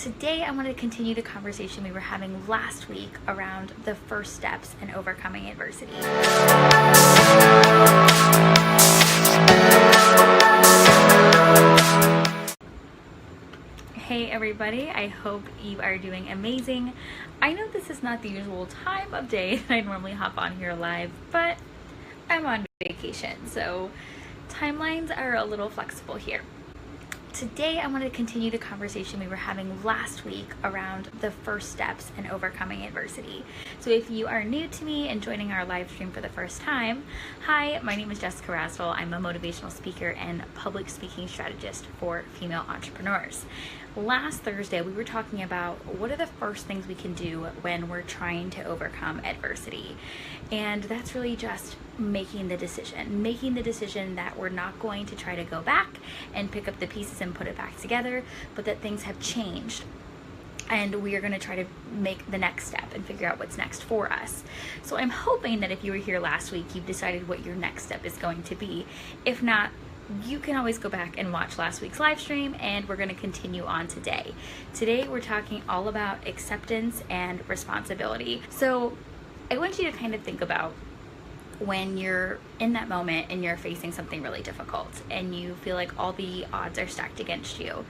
Today I want to continue the conversation we were having last week around the first steps in overcoming adversity. Hey everybody, I hope you are doing amazing. I know this is not the usual time of day that I normally hop on here live, but I'm on vacation, so timelines are a little flexible here. Today I want to continue the conversation we were having last week around the first steps in overcoming adversity. So if you are new to me and joining our live stream for the first time, hi, my name is Jessica Rasdall. I'm a motivational speaker and public speaking strategist for female entrepreneurs. Last Thursday, we were talking about what are the first things we can do when we're trying to overcome adversity. And that's really just making the decision that we're not going to try to go back and pick up the pieces and put it back together, but that things have changed. And we are going to try to make the next step and figure out what's next for us. So I'm hoping that if you were here last week, you've decided what your next step is going to be. If not, you can always go back and watch last week's live stream, and we're going to continue on today. Today we're talking all about acceptance and responsibility. So I want you to kind of think about when you're in that moment and you're facing something really difficult and you feel like all the odds are stacked against you.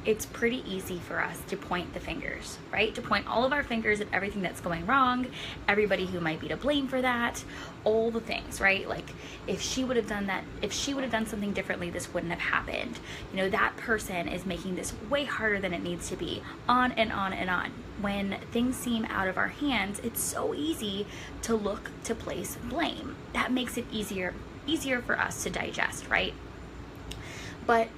It's pretty easy for us to point the fingers, right? To point all of our fingers at everything that's going wrong, everybody who might be to blame for that, all the things, right? Like if she would have done that, if she would have done something differently, this wouldn't have happened. You know, that person is making this way harder than it needs to be, on and on and on. When things seem out of our hands, it's so easy to look to place blame. That makes it easier for us to digest, right? But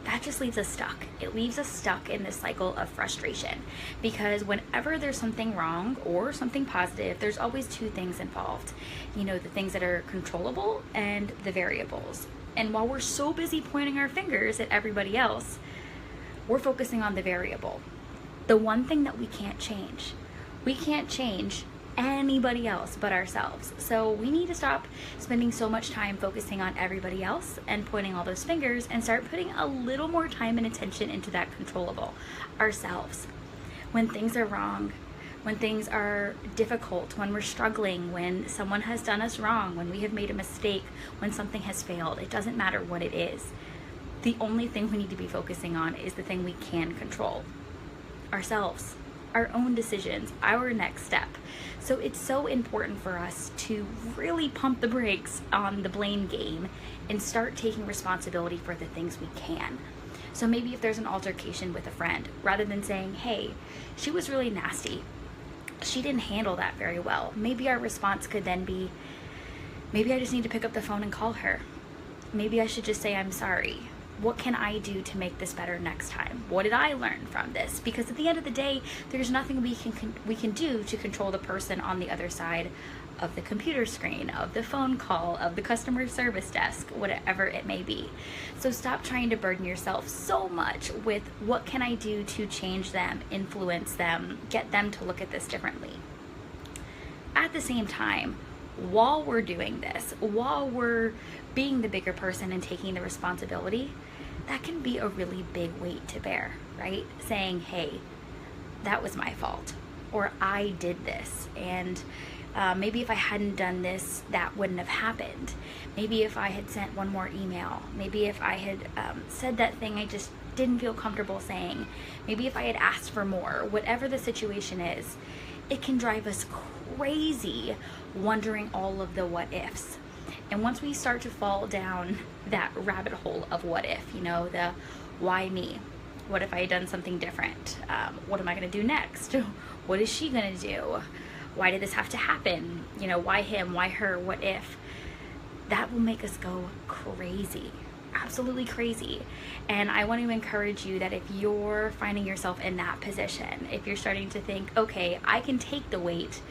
that just leaves us stuck. It leaves us stuck in this cycle of frustration, because whenever there's something wrong or something positive, there's always two things involved. You know, the things that are controllable and the variables. And while we're so busy pointing our fingers at everybody else, we're focusing on the variable. The one thing that we can't change. We can't change anybody else but ourselves. So we need to stop spending so much time focusing on everybody else and pointing all those fingers and start putting a little more time and attention into that controllable, ourselves. When things are wrong, when things are difficult, when we're struggling, when someone has done us wrong, when we have made a mistake, when something has failed, it doesn't matter what it is. The only thing we need to be focusing on is the thing we can control, ourselves, our own decisions, our next step. So it's so important for us to really pump the brakes on the blame game and start taking responsibility for the things we can. So maybe if there's an altercation with a friend, rather than saying, hey, she was really nasty, she didn't handle that very well, maybe our response could then be, maybe I just need to pick up the phone and call her. Maybe I should just say I'm sorry. What can I do to make this better next time? What did I learn from this? Because at the end of the day, there's nothing we can do to control the person on the other side of the computer screen, of the phone call, of the customer service desk, whatever it may be. So stop trying to burden yourself so much with what can I do to change them, influence them, get them to look at this differently. At the same time, while we're doing this, while we're being the bigger person and taking the responsibility, that can be a really big weight to bear, right? Saying, hey, that was my fault, or I did this, and maybe if I hadn't done this, that wouldn't have happened. Maybe if I had sent one more email, maybe if I had said that thing I just didn't feel comfortable saying, maybe if I had asked for more, whatever the situation is, it can drive us crazy wondering all of the what ifs. And once we start to fall down that rabbit hole of what if, you know, the why me? What if I had done something different? What am I going to do next? What is she going to do? Why did this have to happen? You know, why him? Why her? What if? That will make us go crazy. Absolutely crazy. And I want to encourage you that if you're finding yourself in that position, if you're starting to think, okay, I can take the weight,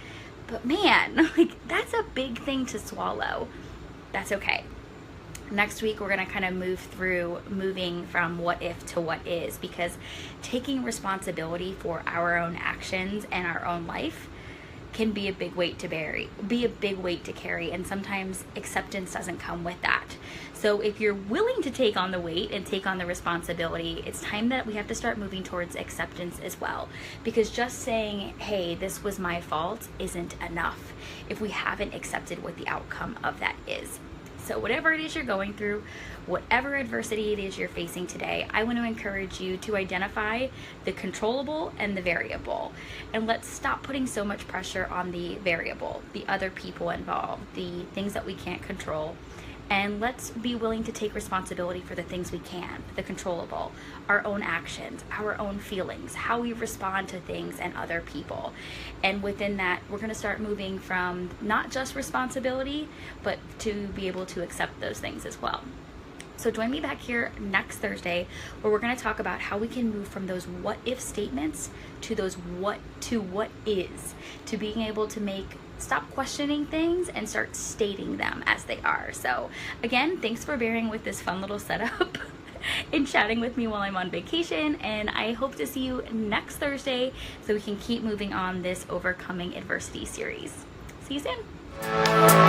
but man, like that's a big thing to swallow. That's okay. Next week, we're going to kind of move through moving from what if to what is, because taking responsibility for our own actions and our own life can be a big weight to carry, and sometimes acceptance doesn't come with that. So if you're willing to take on the weight and take on the responsibility, it's time that we have to start moving towards acceptance as well. Because just saying, hey, this was my fault, isn't enough if we haven't accepted what the outcome of that is. So whatever it is you're going through, whatever adversity it is you're facing today, I want to encourage you to identify the controllable and the variable. And let's stop putting so much pressure on the variable, the other people involved, the things that we can't control. And let's be willing to take responsibility for the things we can, the controllable, our own actions, our own feelings, how we respond to things and other people. And within that, we're going to start moving from not just responsibility, but to be able to accept those things as well. So join me back here next Thursday, where we're going to talk about how we can move from those what if statements to those what is, to being able to stop questioning things and start stating them as they are. So again, thanks for bearing with this fun little setup and chatting with me while I'm on vacation. And I hope to see you next Thursday so we can keep moving on this Overcoming Adversity series. See you soon.